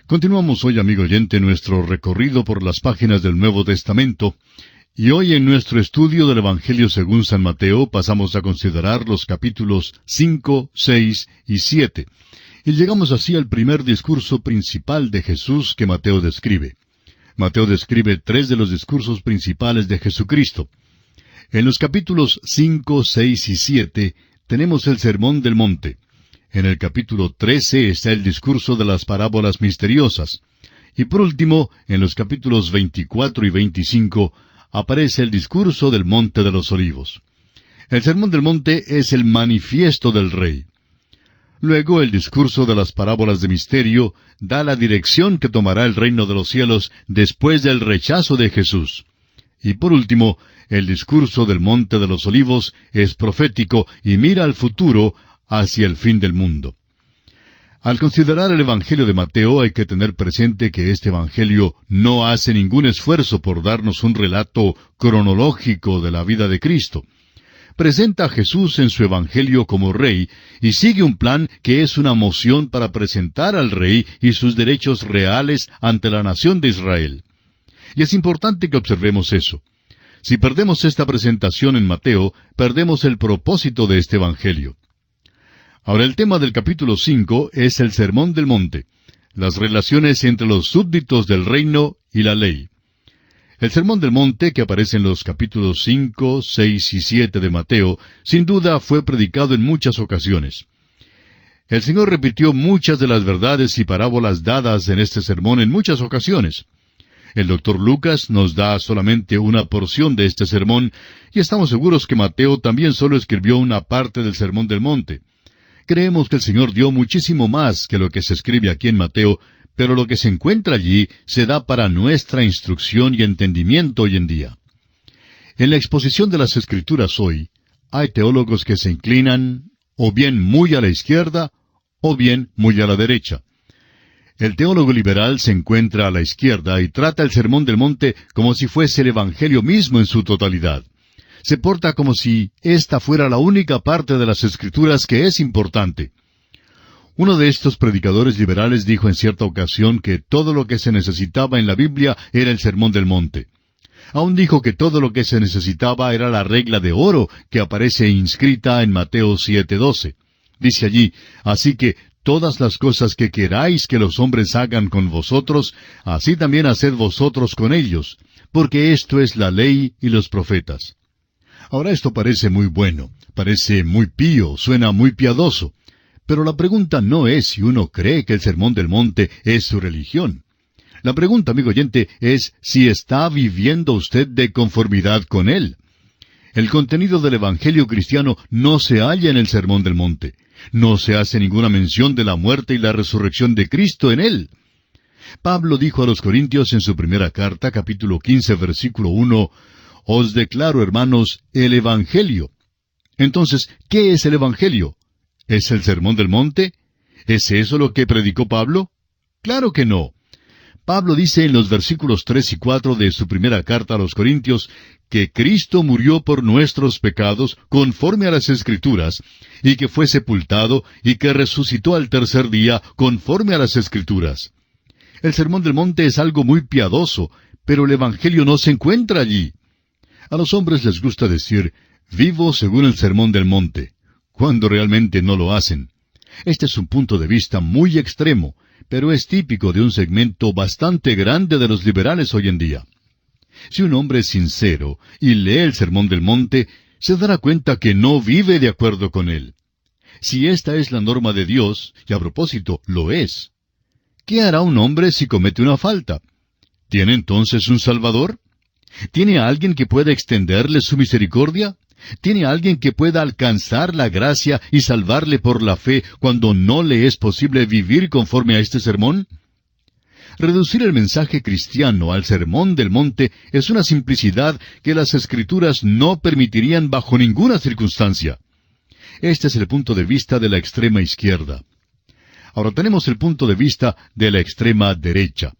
Continuamos hoy, amigo oyente, nuestro recorrido por las páginas del Nuevo Testamento, y hoy en nuestro estudio del Evangelio según San Mateo pasamos a considerar los capítulos 5, 6 y 7, y llegamos así al primer discurso principal de Jesús que Mateo describe. Mateo describe 3 de los discursos principales de Jesucristo. En los capítulos 5, 6 y 7 tenemos el Sermón del Monte. En el capítulo 13 está el discurso de las parábolas misteriosas. Y por último, en los capítulos 24 y 25, aparece el discurso del Monte de los Olivos. El Sermón del Monte es el manifiesto del Rey. Luego, el discurso de las parábolas de misterio da la dirección que tomará el reino de los cielos después del rechazo de Jesús. Y por último, el discurso del Monte de los Olivos es profético y mira al futuro, hacia el fin del mundo. Al considerar el Evangelio de Mateo hay que tener presente que este Evangelio no hace ningún esfuerzo por darnos un relato cronológico de la vida de Cristo. Presenta a Jesús en su Evangelio como Rey y sigue un plan que es una moción para presentar al Rey y sus derechos reales ante la nación de Israel. Y es importante que observemos eso. Si perdemos esta presentación en Mateo, perdemos el propósito de este Evangelio. Ahora el tema del capítulo 5 es el Sermón del Monte, las relaciones entre los súbditos del reino y la ley. El Sermón del Monte, que aparece en los capítulos 5, 6 y 7 de Mateo, sin duda fue predicado en muchas ocasiones. El Señor repitió muchas de las verdades y parábolas dadas en este sermón en muchas ocasiones. El doctor Lucas nos da solamente una porción de este sermón, y estamos seguros que Mateo también solo escribió una parte del Sermón del Monte. Creemos que el Señor dio muchísimo más que lo que se escribe aquí en Mateo, pero lo que se encuentra allí se da para nuestra instrucción y entendimiento hoy en día. En la exposición de las Escrituras hoy, hay teólogos que se inclinan o bien muy a la izquierda o bien muy a la derecha. El teólogo liberal se encuentra a la izquierda y trata el Sermón del Monte como si fuese el Evangelio mismo en su totalidad. Se porta como si esta fuera la única parte de las Escrituras que es importante. Uno de estos predicadores liberales dijo en cierta ocasión que todo lo que se necesitaba en la Biblia era el Sermón del Monte. Aún dijo que todo lo que se necesitaba era la regla de oro que aparece inscrita en Mateo 7:12. Dice allí, así que todas las cosas que queráis que los hombres hagan con vosotros, así también haced vosotros con ellos, porque esto es la ley y los profetas. Ahora esto parece muy bueno, parece muy pío, suena muy piadoso. Pero la pregunta no es si uno cree que el Sermón del Monte es su religión. La pregunta, amigo oyente, es si está viviendo usted de conformidad con él. El contenido del Evangelio cristiano no se halla en el Sermón del Monte. No se hace ninguna mención de la muerte y la resurrección de Cristo en él. Pablo dijo a los Corintios en su primera carta, capítulo 15, versículo 1, «Os declaro, hermanos, el Evangelio». Entonces, ¿qué es el Evangelio? ¿Es el Sermón del Monte? ¿Es eso lo que predicó Pablo? Claro que no. Pablo dice en los versículos 3 y 4 de su primera carta a los Corintios que Cristo murió por nuestros pecados conforme a las Escrituras, y que fue sepultado y que resucitó al tercer día conforme a las Escrituras. El Sermón del Monte es algo muy piadoso, pero el Evangelio no se encuentra allí. A los hombres les gusta decir, vivo según el Sermón del Monte, cuando realmente no lo hacen. Este es un punto de vista muy extremo, pero es típico de un segmento bastante grande de los liberales hoy en día. Si un hombre es sincero y lee el Sermón del Monte, se dará cuenta que no vive de acuerdo con él. Si esta es la norma de Dios, y a propósito, lo es, ¿qué hará un hombre si comete una falta? ¿Tiene entonces un Salvador? ¿Tiene alguien que pueda extenderle su misericordia? ¿Tiene alguien que pueda alcanzar la gracia y salvarle por la fe cuando no le es posible vivir conforme a este sermón? Reducir el mensaje cristiano al Sermón del Monte es una simplicidad que las Escrituras no permitirían bajo ninguna circunstancia. Este es el punto de vista de la extrema izquierda. Ahora tenemos el punto de vista de la extrema derecha.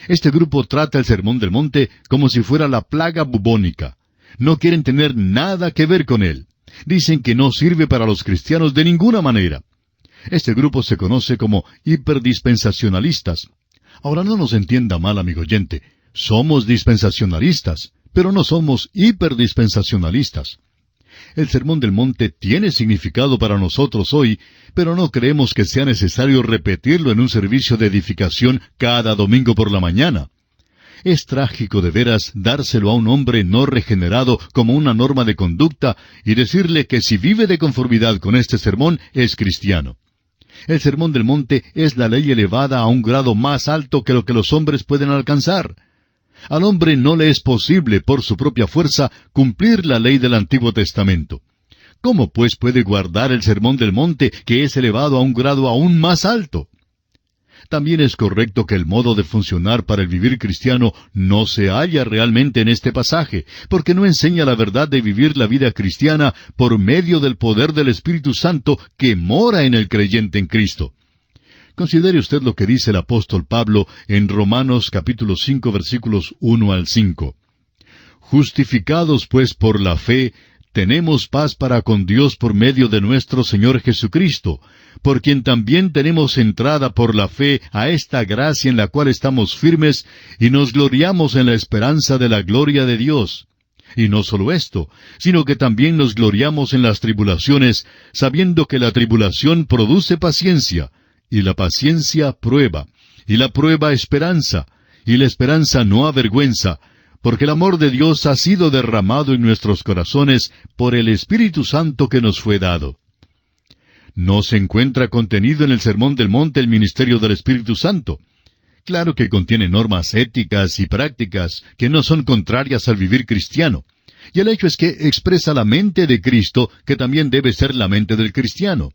Este grupo trata el Sermón del Monte como si fuera la plaga bubónica. No quieren tener nada que ver con él. Dicen que no sirve para los cristianos de ninguna manera. Este grupo se conoce como hiperdispensacionalistas. Ahora no nos entienda mal, amigo oyente. Somos dispensacionalistas, pero no somos hiperdispensacionalistas. El Sermón del Monte tiene significado para nosotros hoy, pero no creemos que sea necesario repetirlo en un servicio de edificación cada domingo por la mañana. Es trágico de veras dárselo a un hombre no regenerado como una norma de conducta y decirle que si vive de conformidad con este sermón es cristiano. El Sermón del Monte es la ley elevada a un grado más alto que lo que los hombres pueden alcanzar. Al hombre no le es posible, por su propia fuerza, cumplir la ley del Antiguo Testamento. ¿Cómo pues puede guardar el Sermón del Monte, que es elevado a un grado aún más alto? También es correcto que el modo de funcionar para el vivir cristiano no se halla realmente en este pasaje, porque no enseña la verdad de vivir la vida cristiana por medio del poder del Espíritu Santo que mora en el creyente en Cristo. Considere usted lo que dice el apóstol Pablo en Romanos capítulo 5 versículos 1 al 5. Justificados pues por la fe, tenemos paz para con Dios por medio de nuestro Señor Jesucristo, por quien también tenemos entrada por la fe a esta gracia en la cual estamos firmes y nos gloriamos en la esperanza de la gloria de Dios. Y no solo esto, sino que también nos gloriamos en las tribulaciones, sabiendo que la tribulación produce paciencia, y la paciencia prueba, y la prueba esperanza, y la esperanza no avergüenza, porque el amor de Dios ha sido derramado en nuestros corazones por el Espíritu Santo que nos fue dado. No se encuentra contenido en el Sermón del Monte el ministerio del Espíritu Santo. Claro que contiene normas éticas y prácticas que no son contrarias al vivir cristiano. Y el hecho es que expresa la mente de Cristo, que también debe ser la mente del cristiano.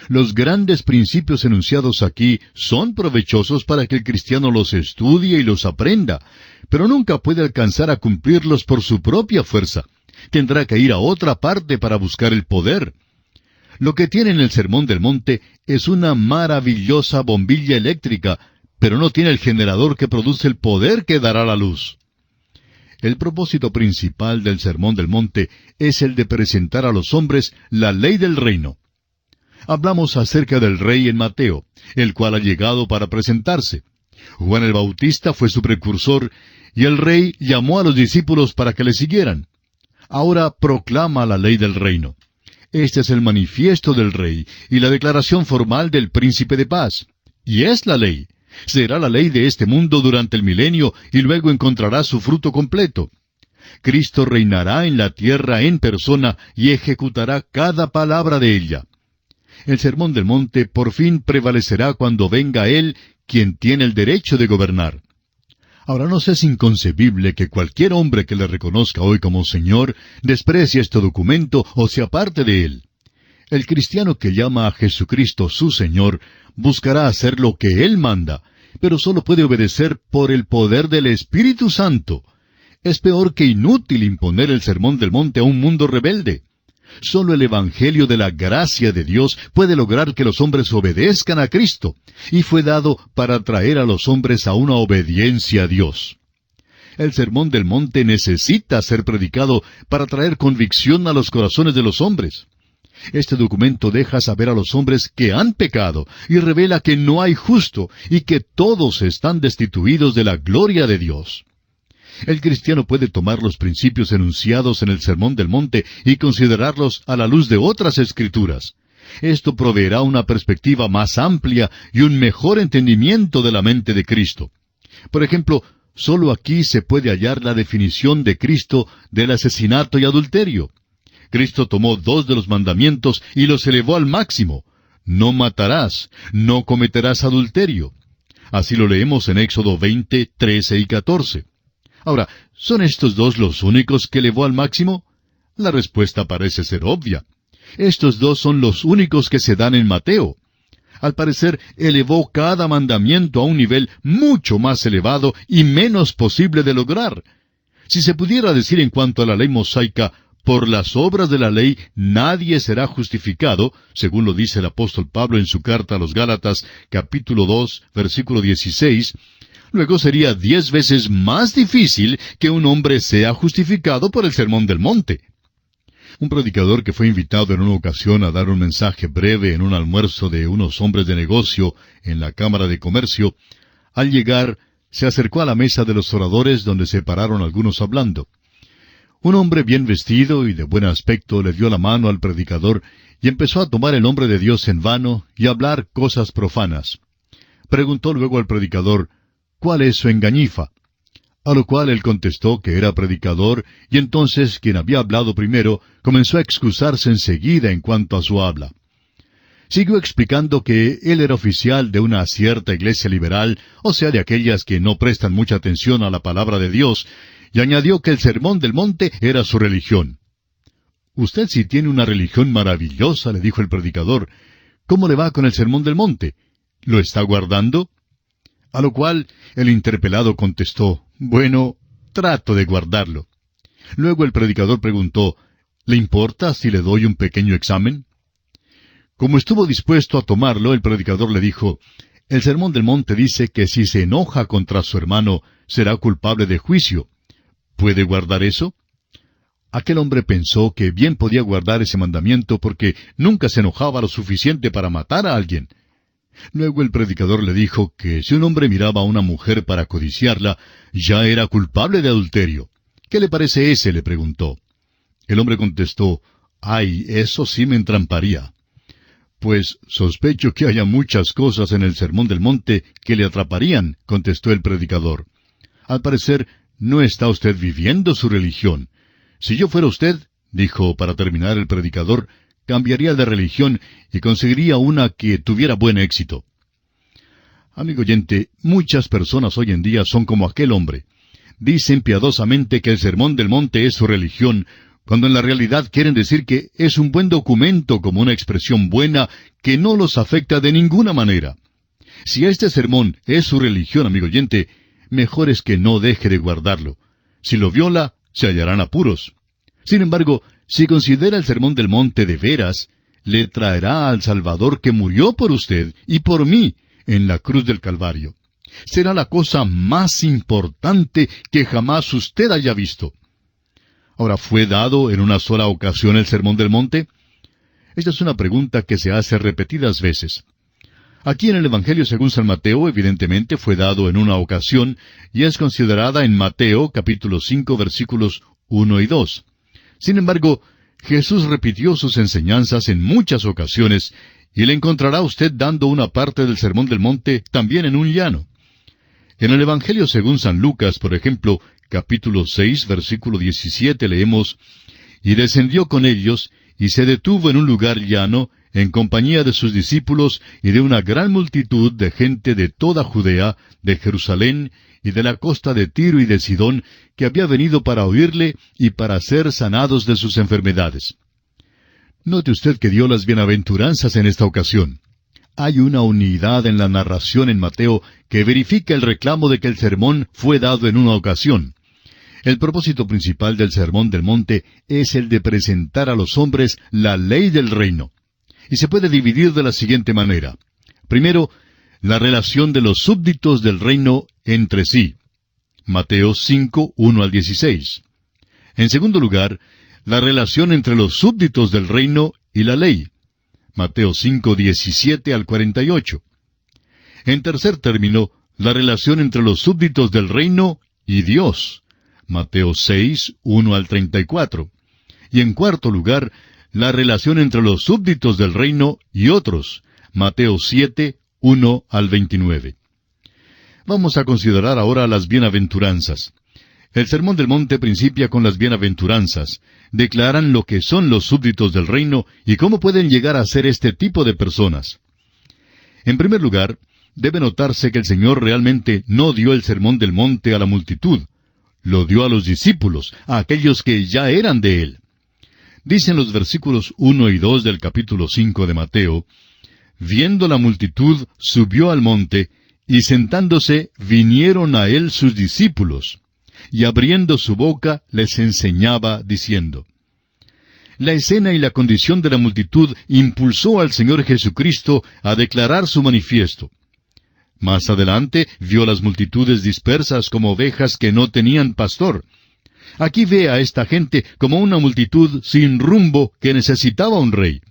Los grandes principios enunciados aquí son provechosos para que el cristiano los estudie y los aprenda, pero nunca puede alcanzar a cumplirlos por su propia fuerza. Tendrá que ir a otra parte para buscar el poder. Lo que tiene en el Sermón del Monte es una maravillosa bombilla eléctrica, pero no tiene el generador que produce el poder que dará la luz. El propósito principal del Sermón del Monte es el de presentar a los hombres la ley del reino. Hablamos acerca del rey en Mateo, el cual ha llegado para presentarse. Juan el Bautista fue su precursor, y el rey llamó a los discípulos para que le siguieran. Ahora proclama la ley del reino. Este es el manifiesto del rey, y la declaración formal del príncipe de paz. Y es la ley. Será la ley de este mundo durante el milenio, y luego encontrará su fruto completo. Cristo reinará en la tierra en persona, y ejecutará cada palabra de ella. El Sermón del Monte por fin prevalecerá cuando venga Él, quien tiene el derecho de gobernar. Ahora nos es inconcebible que cualquier hombre que le reconozca hoy como Señor desprecie este documento o se aparte de él. El cristiano que llama a Jesucristo su Señor buscará hacer lo que Él manda, pero solo puede obedecer por el poder del Espíritu Santo. Es peor que inútil imponer el Sermón del Monte a un mundo rebelde. Solo el Evangelio de la gracia de Dios puede lograr que los hombres obedezcan a Cristo, y fue dado para traer a los hombres a una obediencia a Dios. El Sermón del Monte necesita ser predicado para traer convicción a los corazones de los hombres. Este documento deja saber a los hombres que han pecado y revela que no hay justo y que todos están destituidos de la gloria de Dios. El cristiano puede tomar los principios enunciados en el Sermón del Monte y considerarlos a la luz de otras escrituras. Esto proveerá una perspectiva más amplia y un mejor entendimiento de la mente de Cristo. Por ejemplo, solo aquí se puede hallar la definición de Cristo del asesinato y adulterio. Cristo tomó 2 de los mandamientos y los elevó al máximo. No matarás, no cometerás adulterio. Así lo leemos en Éxodo 20, 13 y 14. Ahora, ¿son estos 2 los únicos que elevó al máximo? La respuesta parece ser obvia. Estos 2 son los únicos que se dan en Mateo. Al parecer, elevó cada mandamiento a un nivel mucho más elevado y menos posible de lograr. Si se pudiera decir en cuanto a la ley mosaica, por las obras de la ley nadie será justificado, según lo dice el apóstol Pablo en su carta a los Gálatas, capítulo 2, versículo 16, luego sería 10 veces más difícil que un hombre sea justificado por el Sermón del Monte. Un predicador que fue invitado en una ocasión a dar un mensaje breve en un almuerzo de unos hombres de negocio en la Cámara de Comercio, Al llegar, se acercó a la mesa de los oradores donde se pararon algunos hablando. Un hombre bien vestido y de buen aspecto le dio la mano al predicador y empezó a tomar el nombre de Dios en vano y a hablar cosas profanas. Preguntó luego al predicador, ¿cuál es su engañifa? A lo cual él contestó que era predicador, y entonces quien había hablado primero comenzó a excusarse enseguida en cuanto a su habla. Siguió explicando que él era oficial de una cierta iglesia liberal, o sea, de aquellas que no prestan mucha atención a la palabra de Dios, y añadió que el Sermón del Monte era su religión. «Usted sí tiene una religión maravillosa», le dijo el predicador. «¿Cómo le va con el Sermón del Monte? ¿Lo está guardando?» A lo cual el interpelado contestó, «Bueno, trato de guardarlo». Luego el predicador preguntó, «¿Le importa si le doy un pequeño examen?» Como estuvo dispuesto a tomarlo, el predicador le dijo, «El Sermón del Monte dice que si se enoja contra su hermano, será culpable de juicio. ¿Puede guardar eso?» Aquel hombre pensó que bien podía guardar ese mandamiento porque nunca se enojaba lo suficiente para matar a alguien. Luego el predicador le dijo que si un hombre miraba a una mujer para codiciarla, ya era culpable de adulterio. «¿Qué le parece ese?», le preguntó. El hombre contestó, «Ay, eso sí me entramparía». «Pues sospecho que haya muchas cosas en el Sermón del Monte que le atraparían», contestó el predicador. «Al parecer, no está usted viviendo su religión. Si yo fuera usted», dijo para terminar el predicador, «cambiaría de religión y conseguiría una que tuviera buen éxito». Amigo oyente, muchas personas hoy en día son como aquel hombre. Dicen piadosamente que el Sermón del Monte es su religión, cuando en la realidad quieren decir que es un buen documento como una expresión buena que no los afecta de ninguna manera. Si este sermón es su religión, amigo oyente, mejor es que no deje de guardarlo. Si lo viola, se hallarán apuros. Sin embargo, si considera el Sermón del Monte de veras, le traerá al Salvador que murió por usted y por mí en la cruz del Calvario. Será la cosa más importante que jamás usted haya visto. Ahora, ¿fue dado en una sola ocasión el Sermón del Monte? Esta es una pregunta que se hace repetidas veces. Aquí en el Evangelio según San Mateo, evidentemente fue dado en una ocasión, y es considerada en Mateo, capítulo 5, versículos 1 y 2. Sin embargo, Jesús repitió sus enseñanzas en muchas ocasiones, y le encontrará usted dando una parte del Sermón del Monte también en un llano. En el Evangelio según San Lucas, por ejemplo, capítulo 6, versículo 17, leemos, «Y descendió con ellos, y se detuvo en un lugar llano, en compañía de sus discípulos y de una gran multitud de gente de toda Judea, de Jerusalén y de la costa de Tiro y de Sidón, que había venido para oírle y para ser sanados de sus enfermedades». Note usted que dio las bienaventuranzas en esta ocasión. Hay una unidad en la narración en Mateo que verifica el reclamo de que el sermón fue dado en una ocasión. El propósito principal del Sermón del Monte es el de presentar a los hombres la ley del reino. Y se puede dividir de la siguiente manera. Primero, la relación de los súbditos del reino entre sí. Mateo 5, 1 al 16. En segundo lugar, la relación entre los súbditos del reino y la ley. Mateo 5, 17 al 48. En tercer término, la relación entre los súbditos del reino y Dios. Mateo 6, 1 al 34. Y en cuarto lugar, la relación entre los súbditos del reino y otros. Mateo 7, 1 al 29. Vamos a considerar ahora las bienaventuranzas. El Sermón del Monte principia con las bienaventuranzas. Declaran lo que son los súbditos del reino y cómo pueden llegar a ser este tipo de personas. En primer lugar, debe notarse que el Señor realmente no dio el Sermón del Monte a la multitud. Lo dio a los discípulos, a aquellos que ya eran de Él. Dicen los versículos 1 y 2 del capítulo 5 de Mateo, «Viendo la multitud, subió al monte, y sentándose, vinieron a él sus discípulos, y abriendo su boca, les enseñaba, diciendo». La escena y la condición de la multitud impulsó al Señor Jesucristo a declarar su manifiesto. Más adelante vio las multitudes dispersas como ovejas que no tenían pastor. Aquí ve a esta gente como una multitud sin rumbo que necesitaba un rey.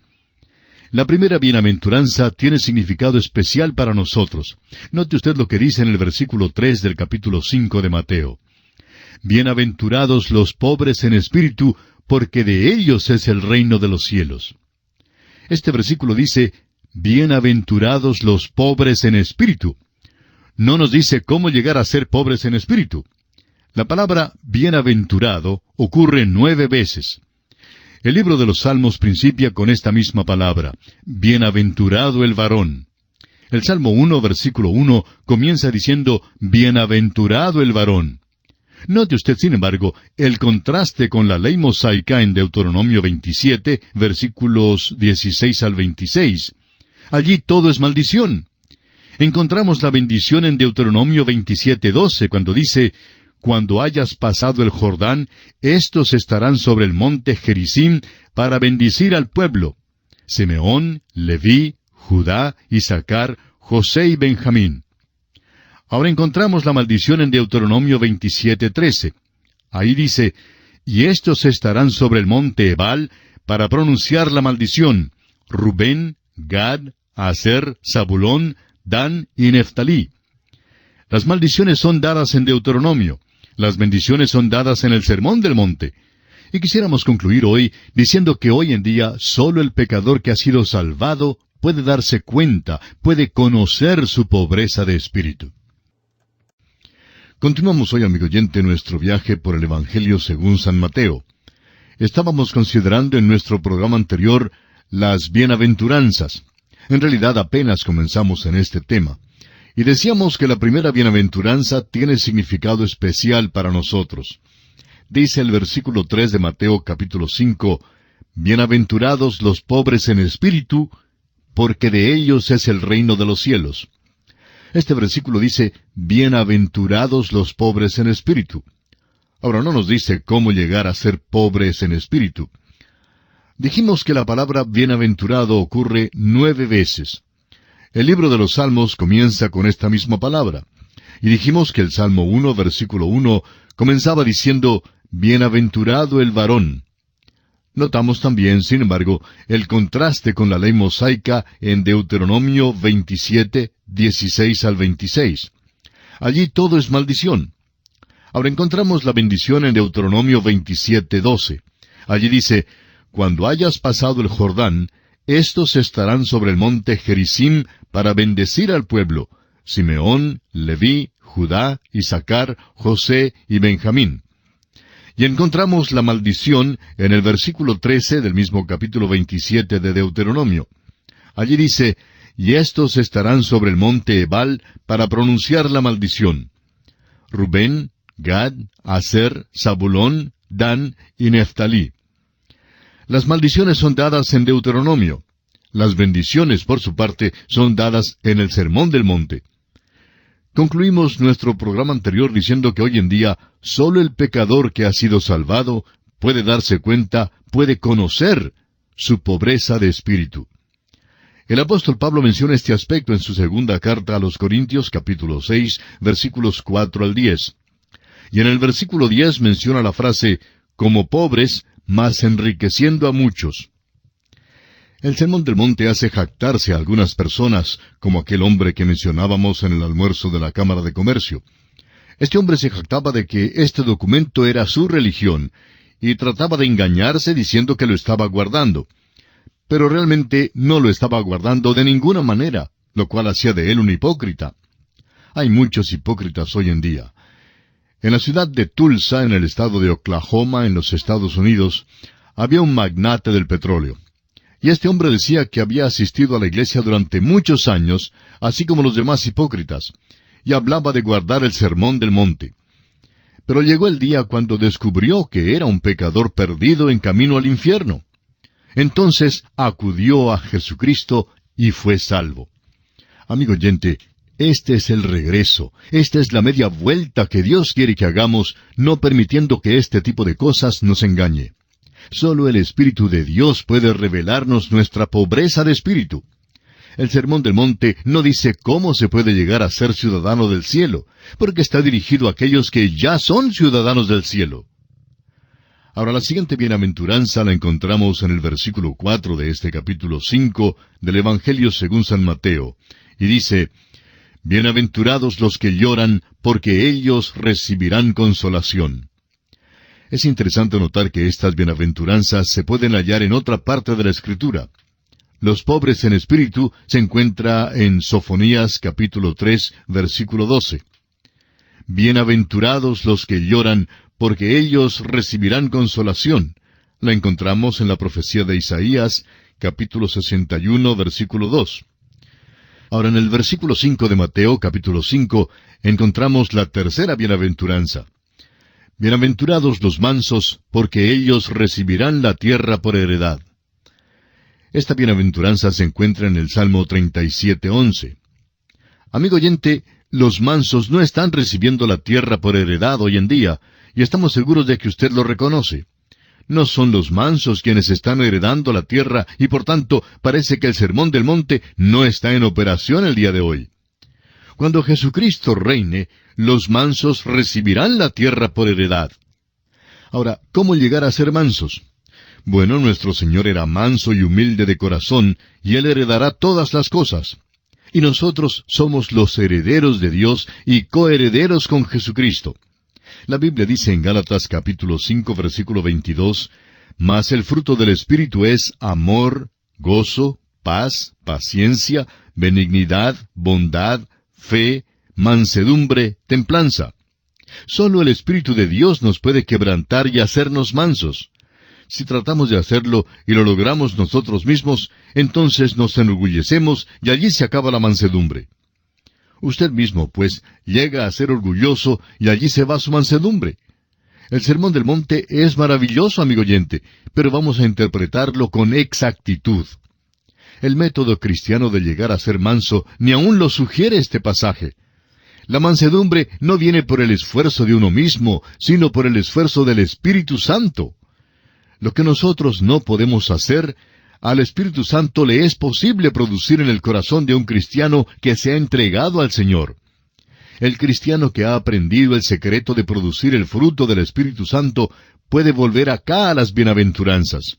La primera bienaventuranza tiene significado especial para nosotros. Note usted lo que dice en el versículo 3 del capítulo 5 de Mateo. Bienaventurados los pobres en espíritu, porque de ellos es el reino de los cielos. Este versículo dice, bienaventurados los pobres en espíritu. No nos dice cómo llegar a ser pobres en espíritu. La palabra bienaventurado ocurre 9 veces. El libro de los Salmos principia con esta misma palabra, bienaventurado el varón. El Salmo 1, versículo 1, comienza diciendo, bienaventurado el varón. Note usted, sin embargo, el contraste con la ley mosaica en Deuteronomio 27, versículos 16 al 26. Allí todo es maldición. Encontramos la bendición en Deuteronomio 27, 12, cuando dice, cuando hayas pasado el Jordán, estos estarán sobre el monte Gerizim para bendecir al pueblo. Simeón, Leví, Judá, Isaacar, José y Benjamín. Ahora encontramos la maldición en Deuteronomio 27:13. Ahí dice, y estos estarán sobre el monte Ebal para pronunciar la maldición, Rubén, Gad, Aser, Zabulón, Dan y Neftalí. Las maldiciones son dadas en Deuteronomio. Las bendiciones son dadas en el Sermón del Monte. Y quisiéramos concluir hoy diciendo que hoy en día solo el pecador que ha sido salvado puede darse cuenta, puede conocer su pobreza de espíritu. Continuamos hoy, amigo oyente, nuestro viaje por el Evangelio según San Mateo. Estábamos considerando en nuestro programa anterior las bienaventuranzas. En realidad apenas comenzamos en este tema. Y decíamos que la primera bienaventuranza tiene significado especial para nosotros. Dice el versículo 3 de Mateo capítulo 5, bienaventurados los pobres en espíritu, porque de ellos es el reino de los cielos. Este versículo dice, bienaventurados los pobres en espíritu. Ahora no nos dice cómo llegar a ser pobres en espíritu. Dijimos que la palabra bienaventurado ocurre 9 veces. El libro de los Salmos comienza con esta misma palabra. Y dijimos que el Salmo 1, versículo 1, comenzaba diciendo, bienaventurado el varón. Notamos también, sin embargo, el contraste con la ley mosaica en Deuteronomio 27, 16 al 26. Allí todo es maldición. Ahora encontramos la bendición en Deuteronomio 27, 12. Allí dice, cuando hayas pasado el Jordán, estos estarán sobre el monte Gerizim para bendecir al pueblo, Simeón, Leví, Judá, Isaacar, José y Benjamín. Y encontramos la maldición en el versículo 13 del mismo capítulo 27 de Deuteronomio. Allí dice, y estos estarán sobre el monte Ebal para pronunciar la maldición. Rubén, Gad, Aser, Zabulón, Dan y Neftalí. Las maldiciones son dadas en Deuteronomio. Las bendiciones, por su parte, son dadas en el Sermón del Monte. Concluimos nuestro programa anterior diciendo que hoy en día solo el pecador que ha sido salvado puede darse cuenta, puede conocer su pobreza de espíritu. El apóstol Pablo menciona este aspecto en su segunda carta a los Corintios, capítulo 6, versículos 4 al 10. Y en el versículo 10 menciona la frase, como pobres, mas enriqueciendo a muchos. El Sermón del Monte hace jactarse a algunas personas, como aquel hombre que mencionábamos en el almuerzo de la Cámara de Comercio. Este hombre se jactaba de que este documento era su religión, y trataba de engañarse diciendo que lo estaba guardando. Pero realmente no lo estaba guardando de ninguna manera, lo cual hacía de él un hipócrita. Hay muchos hipócritas hoy en día. En la ciudad de Tulsa, en el estado de Oklahoma, en los Estados Unidos, había un magnate del petróleo. Y este hombre decía que había asistido a la iglesia durante muchos años, así como los demás hipócritas, y hablaba de guardar el sermón del monte. Pero llegó el día cuando descubrió que era un pecador perdido en camino al infierno. Entonces acudió a Jesucristo y fue salvo. Amigo oyente, este es el regreso, esta es la media vuelta que Dios quiere que hagamos, no permitiendo que este tipo de cosas nos engañe. Solo el Espíritu de Dios puede revelarnos nuestra pobreza de espíritu. El Sermón del Monte no dice cómo se puede llegar a ser ciudadano del cielo, porque está dirigido a aquellos que ya son ciudadanos del cielo. Ahora, la siguiente bienaventuranza la encontramos en el versículo 4 de este capítulo 5 del Evangelio según San Mateo, y dice, Bienaventurados los que lloran, porque ellos recibirán consolación. Es interesante notar que estas bienaventuranzas se pueden hallar en otra parte de la Escritura. Los pobres en espíritu se encuentra en Sofonías capítulo 3, versículo 12. Bienaventurados los que lloran, porque ellos recibirán consolación. La encontramos en la profecía de Isaías, capítulo 61, versículo 2. Ahora, en el versículo 5 de Mateo, capítulo 5, encontramos la tercera bienaventuranza. Bienaventurados los mansos, porque ellos recibirán la tierra por heredad. Esta bienaventuranza se encuentra en el Salmo 37:11. Amigo oyente, los mansos no están recibiendo la tierra por heredad hoy en día, y estamos seguros de que usted lo reconoce. No son los mansos quienes están heredando la tierra, y por tanto parece que el Sermón del Monte no está en operación el día de hoy. Cuando Jesucristo reine, los mansos recibirán la tierra por heredad. Ahora, ¿cómo llegar a ser mansos? Bueno, nuestro Señor era manso y humilde de corazón, y Él heredará todas las cosas. Y nosotros somos los herederos de Dios y coherederos con Jesucristo. La Biblia dice en Gálatas capítulo 5, versículo 22, Mas el fruto del Espíritu es amor, gozo, paz, paciencia, benignidad, bondad, fe, mansedumbre, templanza. Solo el Espíritu de Dios nos puede quebrantar y hacernos mansos. Si tratamos de hacerlo y lo logramos nosotros mismos, entonces nos enorgullecemos y allí se acaba la mansedumbre. Usted mismo, pues, llega a ser orgulloso y allí se va su mansedumbre. El Sermón del Monte es maravilloso, amigo oyente, pero vamos a interpretarlo con exactitud. El método cristiano de llegar a ser manso ni aún lo sugiere este pasaje. La mansedumbre no viene por el esfuerzo de uno mismo, sino por el esfuerzo del Espíritu Santo. Lo que nosotros no podemos hacer, al Espíritu Santo le es posible producir en el corazón de un cristiano que se ha entregado al Señor. El cristiano que ha aprendido el secreto de producir el fruto del Espíritu Santo puede volver acá a las bienaventuranzas.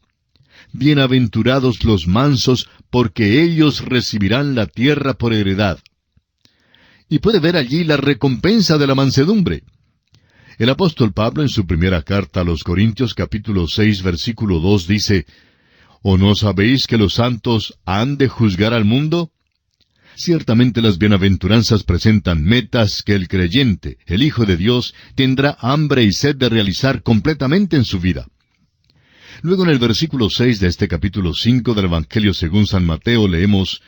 Bienaventurados los mansos, porque ellos recibirán la tierra por heredad. Y puede ver allí la recompensa de la mansedumbre. El apóstol Pablo en su primera carta a los Corintios capítulo 6 versículo 2 dice, ¿O no sabéis que los santos han de juzgar al mundo? Ciertamente las bienaventuranzas presentan metas que el creyente, el Hijo de Dios, tendrá hambre y sed de realizar completamente en su vida. Luego en el versículo 6 de este capítulo 5 del Evangelio según San Mateo leemos,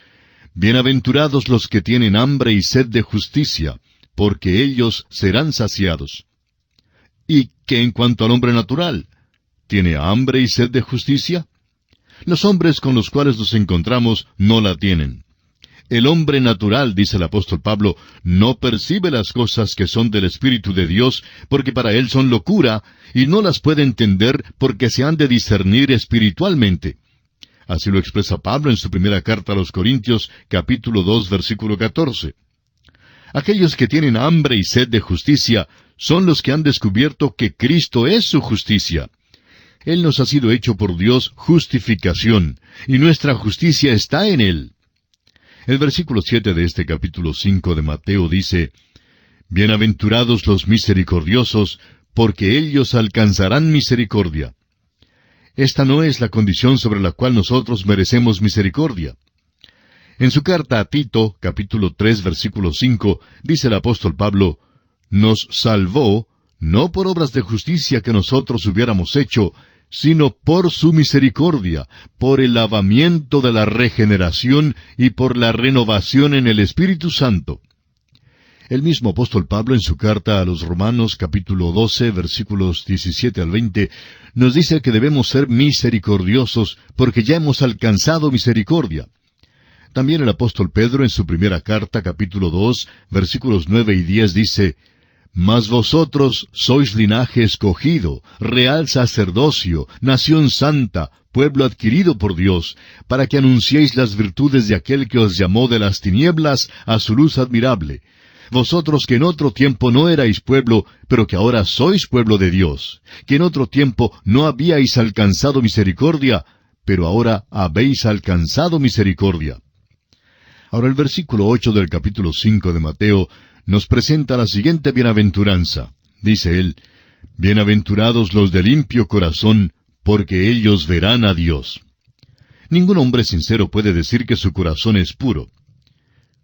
Bienaventurados los que tienen hambre y sed de justicia, porque ellos serán saciados. ¿Y qué en cuanto al hombre natural? ¿Tiene hambre y sed de justicia? Los hombres con los cuales nos encontramos no la tienen. El hombre natural, dice el apóstol Pablo, no percibe las cosas que son del Espíritu de Dios, porque para él son locura, y no las puede entender porque se han de discernir espiritualmente. Así lo expresa Pablo en su primera carta a los Corintios, capítulo 2, versículo 14. Aquellos que tienen hambre y sed de justicia son los que han descubierto que Cristo es su justicia. Él nos ha sido hecho por Dios justificación, y nuestra justicia está en Él. El versículo 7 de este capítulo 5 de Mateo dice, Bienaventurados los misericordiosos, porque ellos alcanzarán misericordia. Esta no es la condición sobre la cual nosotros merecemos misericordia. En su carta a Tito, capítulo 3, versículo 5, dice el apóstol Pablo, Nos salvó, no por obras de justicia que nosotros hubiéramos hecho, sino por su misericordia, por el lavamiento de la regeneración y por la renovación en el Espíritu Santo. El mismo apóstol Pablo en su carta a los Romanos capítulo 12 versículos 17 al 20 nos dice que debemos ser misericordiosos porque ya hemos alcanzado misericordia. También el apóstol Pedro en su primera carta capítulo 2 versículos 9 y 10 dice, Mas vosotros sois linaje escogido, real sacerdocio, nación santa, pueblo adquirido por Dios, para que anunciéis las virtudes de aquel que os llamó de las tinieblas a su luz admirable. Vosotros que en otro tiempo no erais pueblo, pero que ahora sois pueblo de Dios, que en otro tiempo no habíais alcanzado misericordia, pero ahora habéis alcanzado misericordia. Ahora el versículo 8 del capítulo 5 de Mateo nos presenta la siguiente bienaventuranza. Dice él, Bienaventurados los de limpio corazón, porque ellos verán a Dios. Ningún hombre sincero puede decir que su corazón es puro.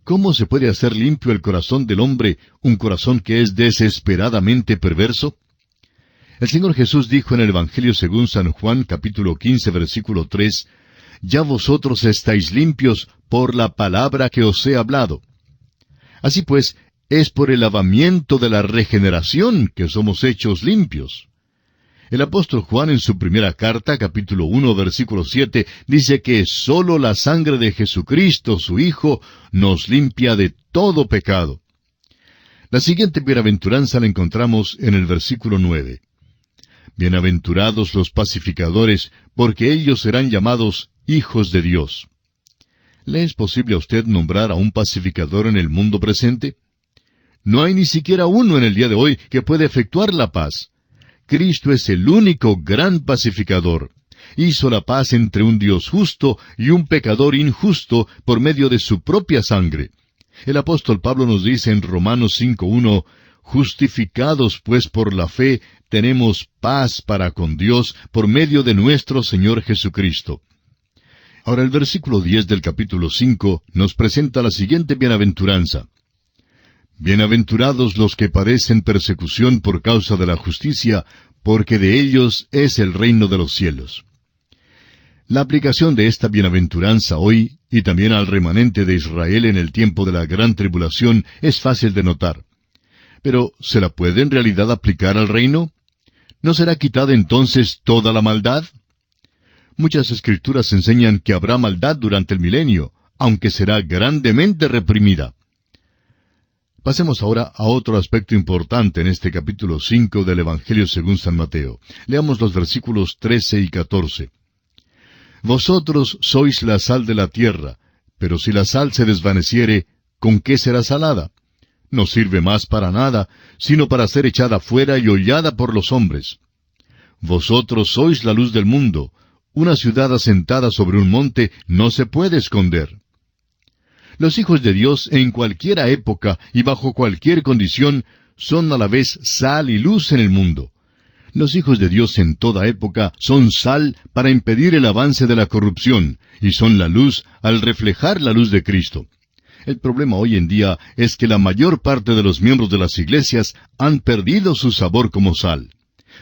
¿Cómo se puede hacer limpio el corazón del hombre, un corazón que es desesperadamente perverso? El Señor Jesús dijo en el Evangelio según San Juan, capítulo 15, versículo 3, Ya vosotros estáis limpios por la palabra que os he hablado. Así pues, es por el lavamiento de la regeneración que somos hechos limpios. El apóstol Juan en su primera carta, capítulo 1, versículo 7, dice que sólo la sangre de Jesucristo, su Hijo, nos limpia de todo pecado. La siguiente bienaventuranza la encontramos en el versículo 9. Bienaventurados los pacificadores, porque ellos serán llamados hijos de Dios. ¿Le es posible a usted nombrar a un pacificador en el mundo presente? No hay ni siquiera uno en el día de hoy que pueda efectuar la paz. Cristo es el único gran pacificador. Hizo la paz entre un Dios justo y un pecador injusto por medio de su propia sangre. El apóstol Pablo nos dice en Romanos 5:1, Justificados pues por la fe, tenemos paz para con Dios por medio de nuestro Señor Jesucristo. Ahora el versículo 10 del capítulo 5 nos presenta la siguiente bienaventuranza. Bienaventurados los que padecen persecución por causa de la justicia, porque de ellos es el reino de los cielos. La aplicación de esta bienaventuranza hoy, y también al remanente de Israel en el tiempo de la gran tribulación, es fácil de notar. Pero, ¿se la puede en realidad aplicar al reino? ¿No será quitada entonces toda la maldad? Muchas escrituras enseñan que habrá maldad durante el milenio, aunque será grandemente reprimida. Pasemos ahora a otro aspecto importante en este capítulo 5 del Evangelio según San Mateo. Leamos los versículos 13 y 14. Vosotros sois la sal de la tierra, pero si la sal se desvaneciere, ¿con qué será salada? No sirve más para nada, sino para ser echada fuera y hollada por los hombres. Vosotros sois la luz del mundo. Una ciudad asentada sobre un monte no se puede esconder. Los hijos de Dios en cualquiera época y bajo cualquier condición son a la vez sal y luz en el mundo. Los hijos de Dios en toda época son sal para impedir el avance de la corrupción y son la luz al reflejar la luz de Cristo. El problema hoy en día es que la mayor parte de los miembros de las iglesias han perdido su sabor como sal.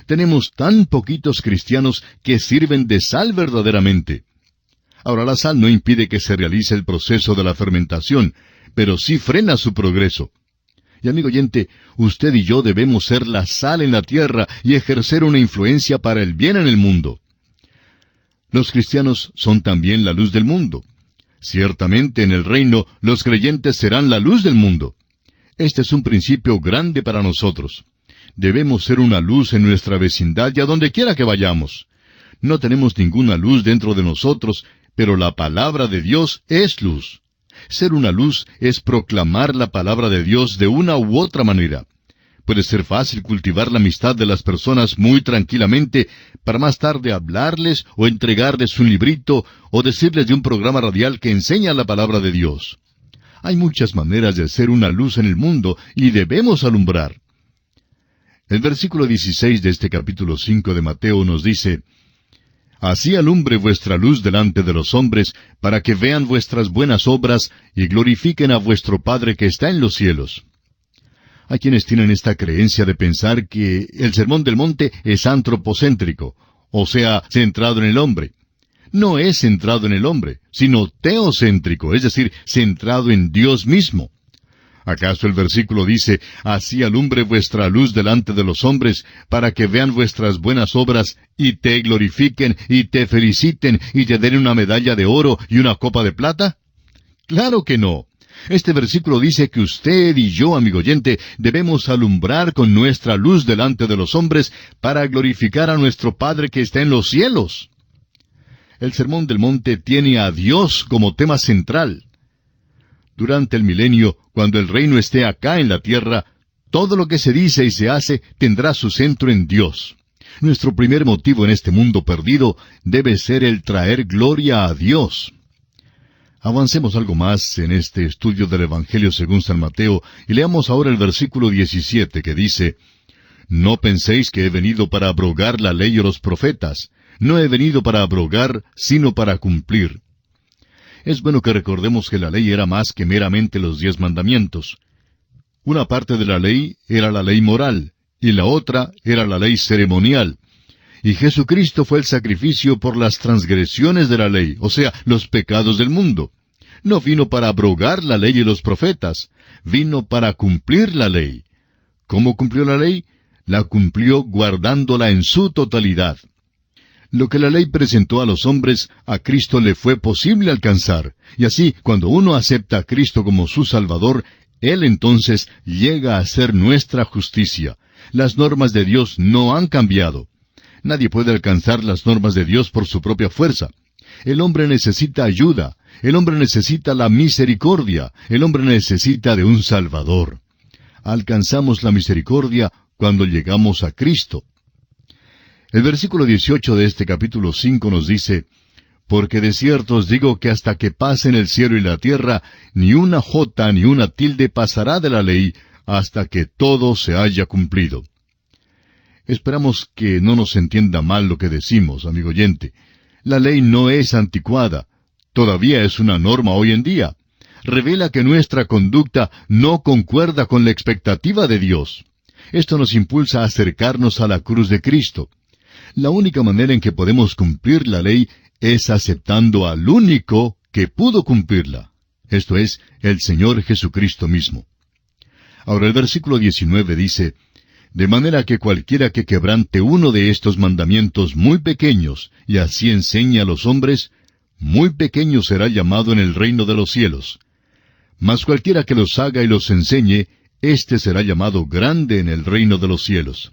Tenemos tan poquitos cristianos que sirven de sal verdaderamente. Ahora, la sal no impide que se realice el proceso de la fermentación, pero sí frena su progreso. Y amigo oyente, usted y yo debemos ser la sal en la tierra y ejercer una influencia para el bien en el mundo. Los cristianos son también la luz del mundo. Ciertamente en el reino los creyentes serán la luz del mundo. Este es un principio grande para nosotros. Debemos ser una luz en nuestra vecindad y a donde quiera que vayamos. No tenemos ninguna luz dentro de nosotros, pero la palabra de Dios es luz. Ser una luz es proclamar la palabra de Dios de una u otra manera. Puede ser fácil cultivar la amistad de las personas muy tranquilamente para más tarde hablarles o entregarles un librito o decirles de un programa radial que enseña la palabra de Dios. Hay muchas maneras de ser una luz en el mundo y debemos alumbrar. El versículo 16 de este capítulo 5 de Mateo nos dice, Así alumbre vuestra luz delante de los hombres, para que vean vuestras buenas obras y glorifiquen a vuestro Padre que está en los cielos. Hay quienes tienen esta creencia de pensar que el Sermón del Monte es antropocéntrico, o sea, centrado en el hombre. No es centrado en el hombre, sino teocéntrico, es decir, centrado en Dios mismo. ¿Acaso el versículo dice, Así alumbre vuestra luz delante de los hombres, para que vean vuestras buenas obras, y te glorifiquen, y te feliciten, y te den una medalla de oro y una copa de plata? ¡Claro que no! Este versículo dice que usted y yo, amigo oyente, debemos alumbrar con nuestra luz delante de los hombres, para glorificar a nuestro Padre que está en los cielos. El Sermón del Monte tiene a Dios como tema central. durante el milenio, cuando el reino esté acá en la tierra, todo lo que se dice y se hace tendrá su centro en Dios. Nuestro primer motivo en este mundo perdido debe ser el traer gloria a Dios. Avancemos algo más en este estudio del Evangelio según San Mateo y leamos ahora el versículo 17 que dice: No penséis que he venido para abrogar la ley o los profetas. No he venido para abrogar, sino para cumplir. Es bueno que recordemos que la ley era más que meramente los 10 mandamientos. Una parte de la ley era la ley moral, y la otra era la ley ceremonial. Y Jesucristo fue el sacrificio por las transgresiones de la ley, o sea, los pecados del mundo. No vino para abrogar la ley y los profetas, vino para cumplir la ley. ¿Cómo cumplió la ley? La cumplió guardándola en su totalidad. Lo que la ley presentó a los hombres, a Cristo le fue posible alcanzar. Y así, cuando uno acepta a Cristo como su Salvador, Él entonces llega a ser nuestra justicia. Las normas de Dios no han cambiado. Nadie puede alcanzar las normas de Dios por su propia fuerza. El hombre necesita ayuda. El hombre necesita la misericordia. El hombre necesita de un Salvador. Alcanzamos la misericordia cuando llegamos a Cristo. El versículo 18 de este capítulo 5 nos dice: Porque de cierto os digo que hasta que pasen el cielo y la tierra, ni una jota ni una tilde pasará de la ley, hasta que todo se haya cumplido. Esperamos que no nos entienda mal lo que decimos, amigo oyente. La ley no es anticuada. Todavía es una norma hoy en día. Revela que nuestra conducta no concuerda con la expectativa de Dios. Esto nos impulsa a acercarnos a la cruz de Cristo. La única manera en que podemos cumplir la ley es aceptando al único que pudo cumplirla. Esto es, el Señor Jesucristo mismo. Ahora el versículo 19 dice: De manera que cualquiera que quebrante uno de estos mandamientos muy pequeños, y así enseñe a los hombres, muy pequeño será llamado en el reino de los cielos. Mas cualquiera que los haga y los enseñe, éste será llamado grande en el reino de los cielos.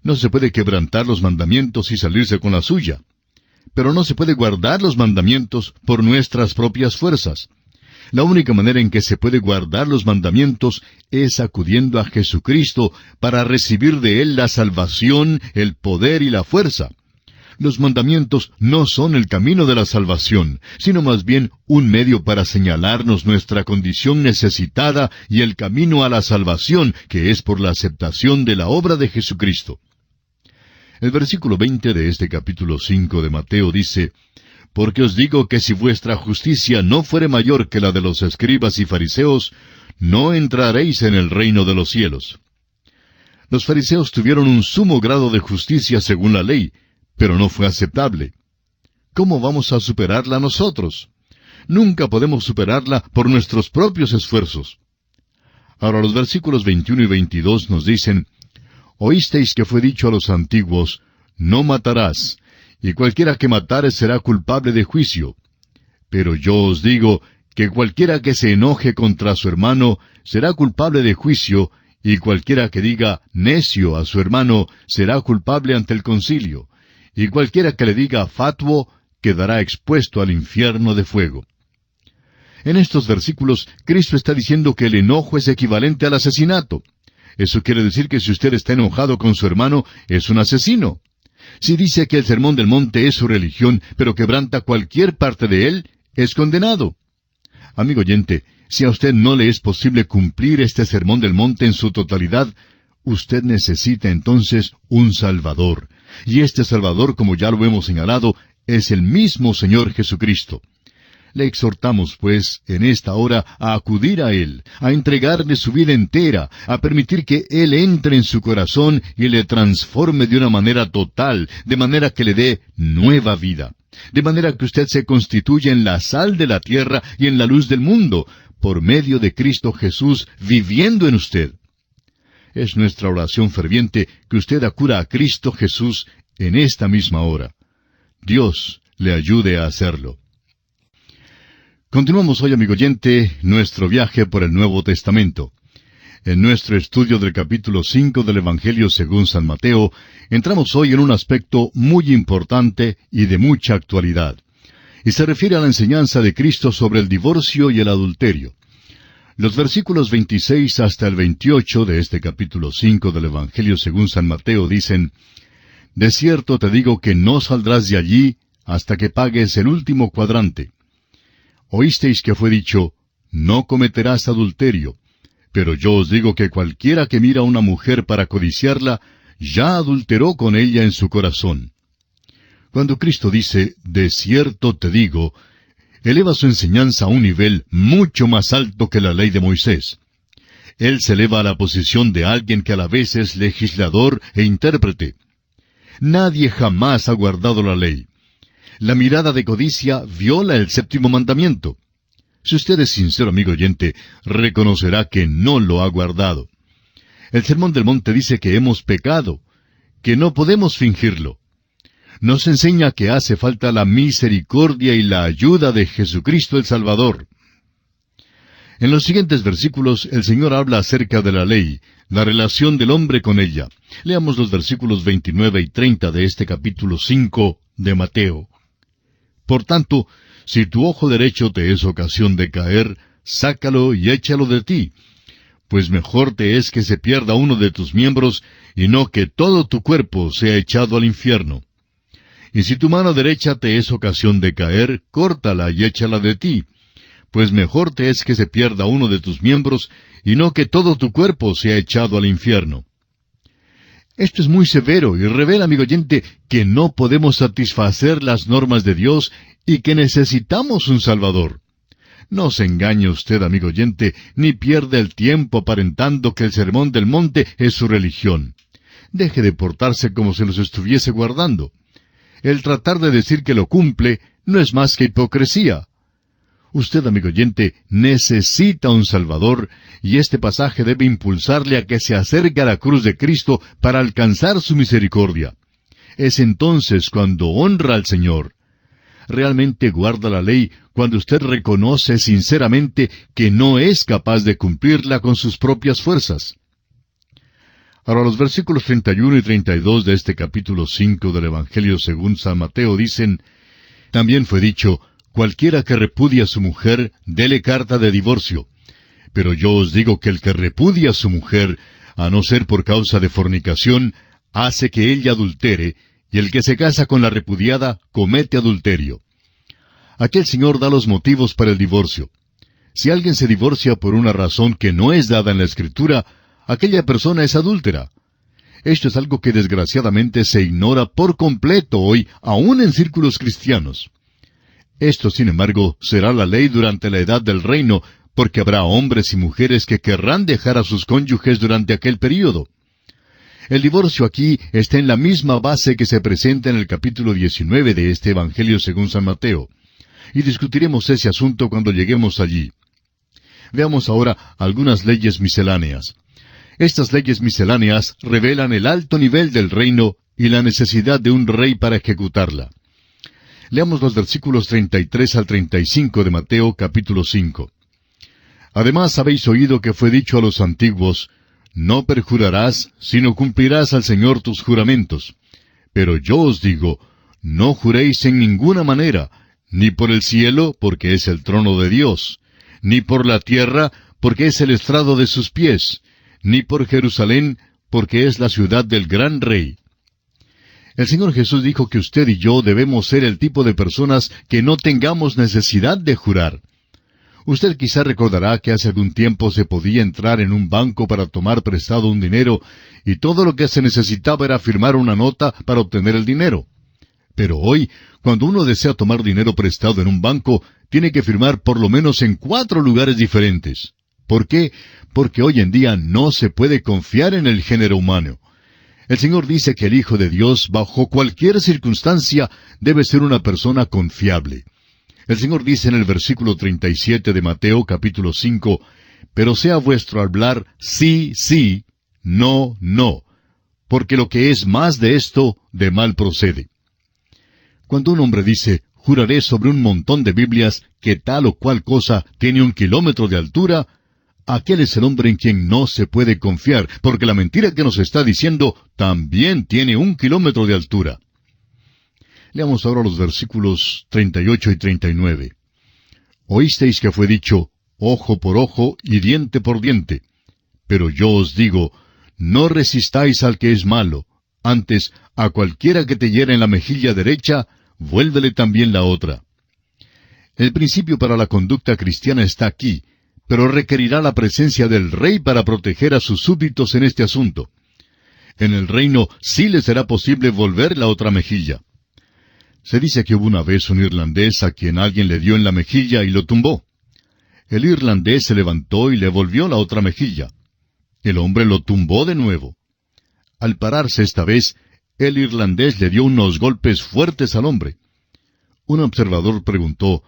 No se puede quebrantar los mandamientos y salirse con la suya. Pero no se puede guardar los mandamientos por nuestras propias fuerzas. La única manera en que se puede guardar los mandamientos es acudiendo a Jesucristo para recibir de Él la salvación, el poder y la fuerza. Los mandamientos no son el camino de la salvación, sino más bien un medio para señalarnos nuestra condición necesitada y el camino a la salvación, que es por la aceptación de la obra de Jesucristo. El versículo 20 de este capítulo 5 de Mateo dice: Porque os digo que si vuestra justicia no fuere mayor que la de los escribas y fariseos, no entraréis en el reino de los cielos. Los fariseos tuvieron un sumo grado de justicia según la ley, pero no fue aceptable. ¿Cómo vamos a superarla nosotros? Nunca podemos superarla por nuestros propios esfuerzos. Ahora los versículos 21 y 22 nos dicen: Oísteis que fue dicho a los antiguos: No matarás, y cualquiera que matare será culpable de juicio. Pero yo os digo que cualquiera que se enoje contra su hermano será culpable de juicio, y cualquiera que diga necio a su hermano será culpable ante el concilio, y cualquiera que le diga fatuo quedará expuesto al infierno de fuego. En estos versículos, Cristo está diciendo que el enojo es equivalente al asesinato. Eso quiere decir que si usted está enojado con su hermano, es un asesino. Si dice que el Sermón del Monte es su religión, pero quebranta cualquier parte de él, es condenado. Amigo oyente, si a usted no le es posible cumplir este Sermón del Monte en su totalidad, usted necesita entonces un Salvador. Y este Salvador, como ya lo hemos señalado, es el mismo Señor Jesucristo. Le exhortamos, pues, en esta hora a acudir a Él, a entregarle su vida entera, a permitir que Él entre en su corazón y le transforme de una manera total, de manera que le dé nueva vida, de manera que usted se constituya en la sal de la tierra y en la luz del mundo, por medio de Cristo Jesús viviendo en usted. Es nuestra oración ferviente que usted acuda a Cristo Jesús en esta misma hora. Dios le ayude a hacerlo. Continuamos hoy, amigo oyente, nuestro viaje por el Nuevo Testamento. En nuestro estudio del capítulo 5 del Evangelio según San Mateo, entramos hoy en un aspecto muy importante y de mucha actualidad. y se refiere a la enseñanza de Cristo sobre el divorcio y el adulterio. Los versículos 26 hasta el 28 de este capítulo 5 del Evangelio según San Mateo dicen: De cierto te digo que no saldrás de allí hasta que pagues el último cuadrante. Oísteis que fue dicho: No cometerás adulterio. Pero yo os digo que cualquiera que mira a una mujer para codiciarla, ya adulteró con ella en su corazón. Cuando Cristo dice, de cierto te digo, eleva su enseñanza a un nivel mucho más alto que la ley de Moisés. Él se eleva a la posición de alguien que a la vez es legislador e intérprete. Nadie jamás ha guardado la ley. La mirada de codicia viola el séptimo mandamiento. Si usted es sincero, amigo oyente, reconocerá que no lo ha guardado. El Sermón del Monte dice que hemos pecado, que no podemos fingirlo. Nos enseña que hace falta la misericordia y la ayuda de Jesucristo el Salvador. En los siguientes versículos, el Señor habla acerca de la ley, la relación del hombre con ella. Leamos los versículos 29 y 30 de este capítulo 5 de Mateo. Por tanto, si tu ojo derecho te es ocasión de caer, sácalo y échalo de ti, pues mejor te es que se pierda uno de tus miembros, y no que todo tu cuerpo sea echado al infierno. Y si tu mano derecha te es ocasión de caer, córtala y échala de ti, pues mejor te es que se pierda uno de tus miembros, y no que todo tu cuerpo sea echado al infierno. Esto es muy severo y revela, amigo oyente, que no podemos satisfacer las normas de Dios y que necesitamos un Salvador. No se engañe usted, amigo oyente, ni pierda el tiempo aparentando que el Sermón del Monte es su religión. Deje de portarse como si los estuviese guardando. El tratar de decir que lo cumple no es más que hipocresía. Usted, amigo oyente, necesita un Salvador, y este pasaje debe impulsarle a que se acerque a la cruz de Cristo para alcanzar su misericordia. Es entonces cuando honra al Señor. Realmente guarda la ley cuando usted reconoce sinceramente que no es capaz de cumplirla con sus propias fuerzas. Ahora los versículos 31 y 32 de este capítulo 5 del Evangelio según San Mateo dicen: También fue dicho, cualquiera que repudia a su mujer, dele carta de divorcio. Pero yo os digo que el que repudia a su mujer, a no ser por causa de fornicación, hace que ella adultere, y el que se casa con la repudiada comete adulterio. Aquí el Señor da los motivos para el divorcio. Si alguien se divorcia por una razón que no es dada en la Escritura, aquella persona es adúltera. Esto es algo que desgraciadamente se ignora por completo hoy, aún en círculos cristianos. Esto, sin embargo, será la ley durante la edad del reino, porque habrá hombres y mujeres que querrán dejar a sus cónyuges durante aquel período. El divorcio aquí está en la misma base que se presenta en el capítulo 19 de este Evangelio según San Mateo. Y discutiremos ese asunto cuando lleguemos allí. Veamos ahora algunas leyes misceláneas. Estas leyes misceláneas revelan el alto nivel del reino y la necesidad de un rey para ejecutarla. Leamos los versículos 33 al 35 de Mateo capítulo 5. Además habéis oído que fue dicho a los antiguos: No perjurarás, sino cumplirás al Señor tus juramentos. Pero yo os digo, no juréis en ninguna manera, ni por el cielo, porque es el trono de Dios, ni por la tierra, porque es el estrado de sus pies, ni por Jerusalén, porque es la ciudad del gran Rey. El Señor Jesús dijo que usted y yo debemos ser el tipo de personas que no tengamos necesidad de jurar. Usted quizá recordará que hace algún tiempo se podía entrar en un banco para tomar prestado un dinero, y todo lo que se necesitaba era firmar una nota para obtener el dinero. Pero hoy, cuando uno desea tomar dinero prestado en un banco, tiene que firmar por lo menos en 4 lugares diferentes. ¿Por qué? Porque hoy en día no se puede confiar en el género humano. El Señor dice que el Hijo de Dios, bajo cualquier circunstancia, debe ser una persona confiable. El Señor dice en el versículo 37 de Mateo capítulo 5, Pero sea vuestro hablar sí, sí, no, no, porque lo que es más de esto, de mal procede. Cuando un hombre dice, juraré sobre un montón de Biblias que tal o cual cosa tiene 1 kilómetro de altura, aquel es el hombre en quien no se puede confiar, porque la mentira que nos está diciendo también tiene 1 kilómetro de altura. Leamos ahora los versículos 38 y 39. Oísteis que fue dicho, ojo por ojo y diente por diente. Pero yo os digo, no resistáis al que es malo, antes, a cualquiera que te hiera en la mejilla derecha, vuélvele también la otra. El principio para la conducta cristiana está aquí, pero requerirá la presencia del rey para proteger a sus súbditos en este asunto. En el reino sí les será posible volver la otra mejilla. Se dice que hubo una vez un irlandés a quien alguien le dio en la mejilla y lo tumbó. El irlandés se levantó y le volvió la otra mejilla. El hombre lo tumbó de nuevo. Al pararse esta vez, el irlandés le dio unos golpes fuertes al hombre. Un observador preguntó,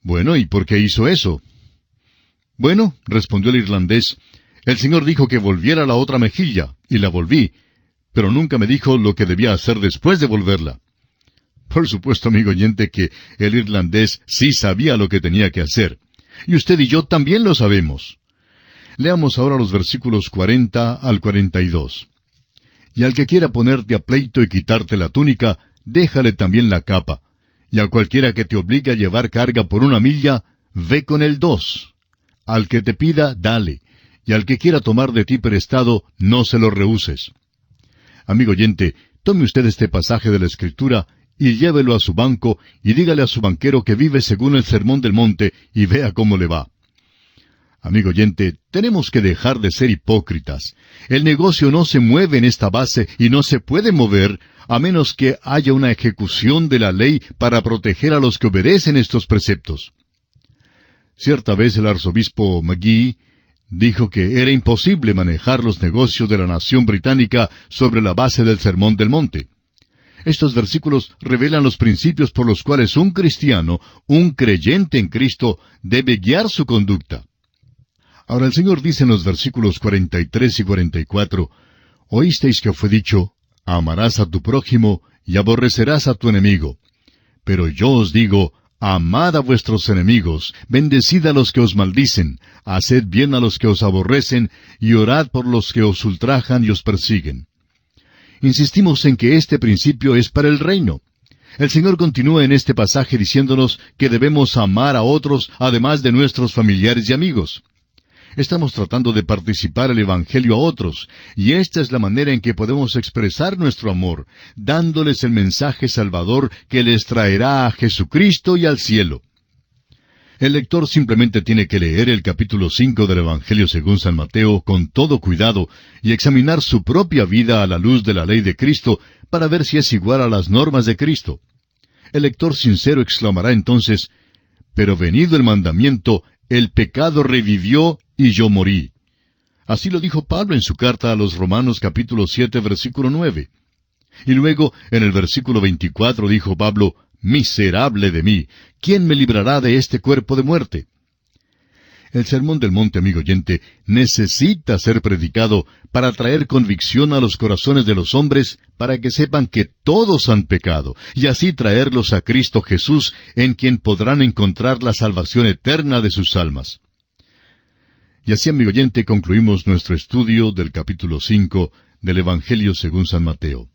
«Bueno, ¿y por qué hizo eso?» «Bueno», respondió el irlandés, «el Señor dijo que volviera la otra mejilla, y la volví, pero nunca me dijo lo que debía hacer después de volverla». Por supuesto, amigo oyente, que el irlandés sí sabía lo que tenía que hacer. Y usted y yo también lo sabemos. Leamos ahora los versículos 40 al 42. «Y al que quiera ponerte a pleito y quitarte la túnica, déjale también la capa. Y a cualquiera que te obligue a llevar carga por 1 milla, ve con él 2. Al que te pida, dale. Y al que quiera tomar de ti prestado, no se lo rehuses». Amigo oyente, tome usted este pasaje de la Escritura y llévelo a su banco y dígale a su banquero que vive según el Sermón del Monte y vea cómo le va. Amigo oyente, tenemos que dejar de ser hipócritas. El negocio no se mueve en esta base y no se puede mover a menos que haya una ejecución de la ley para proteger a los que obedecen estos preceptos. Cierta vez el arzobispo McGee dijo que era imposible manejar los negocios de la nación británica sobre la base del Sermón del Monte. Estos versículos revelan los principios por los cuales un cristiano, un creyente en Cristo, debe guiar su conducta. Ahora el Señor dice en los versículos 43 y 44, «Oísteis que fue dicho, amarás a tu prójimo y aborrecerás a tu enemigo. Pero yo os digo, amad a vuestros enemigos, bendecid a los que os maldicen, haced bien a los que os aborrecen, y orad por los que os ultrajan y os persiguen». Insistimos en que este principio es para el reino. El Señor continúa en este pasaje diciéndonos que debemos amar a otros además de nuestros familiares y amigos. Estamos tratando de participar el Evangelio a otros, y esta es la manera en que podemos expresar nuestro amor, dándoles el mensaje salvador que les traerá a Jesucristo y al cielo. El lector simplemente tiene que leer el capítulo 5 del Evangelio según San Mateo con todo cuidado y examinar su propia vida a la luz de la ley de Cristo para ver si es igual a las normas de Cristo. El lector sincero exclamará entonces, «Pero venido el mandamiento, el pecado revivió y yo morí». Así lo dijo Pablo en su carta a los Romanos capítulo 7 versículo 9. Y luego, en el versículo 24 dijo Pablo, «Miserable de mí, ¿quién me librará de este cuerpo de muerte?» El Sermón del Monte, amigo oyente, necesita ser predicado para traer convicción a los corazones de los hombres, para que sepan que todos han pecado, y así traerlos a Cristo Jesús, en quien podrán encontrar la salvación eterna de sus almas. Y así, amigo oyente, concluimos nuestro estudio del capítulo 5 del Evangelio según San Mateo.